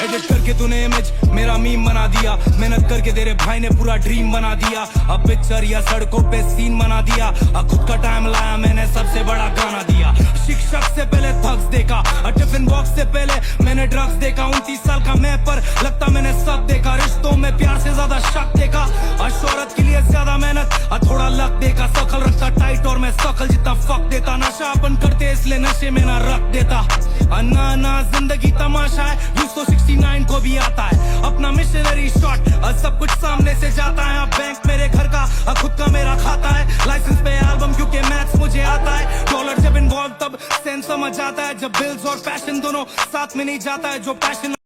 Edit करके तूने image मेरा मीम बना दिया, मेहनत करके तेरे भाई ने पूरा ड्रीम बना दिया। अब पिक्चर या सड़कों पे सीन बना दिया, अब खुद का टाइम लाया मैंने सबसे बड़ा गाना दिया। शिक्षक से पहले थग्स देखा, टिफिन बॉक्स से पहले मैंने ड्रग्स देखा। 29 साल का मैं पर लगता मैंने सब देखा, रिश्तों में प्यार से ज्यादा शक देखा, शोहरत के लिए ज्यादा मेहनत थोड़ा लक देखा। सकल रखता टाइट और मैं सकल जितना फक देता, नशा अपन करते इसलिए नशे में ना रख देता। ना ना जिंदगी तमाशा है, यूज तो 69 को भी आता है अपना मिशनरी शॉट, सब कुछ सामने से जाता है। बैंक मेरे घर का खुद का मेरा खाता है, लाइसेंस पे एल्बम क्योंकि मैथ्स मुझे आता है। डॉलर जब इन्वॉल्व तब सेंस समझ आता है, जब बिल्स और पैशन दोनों साथ में नहीं जाता है। जो पैशन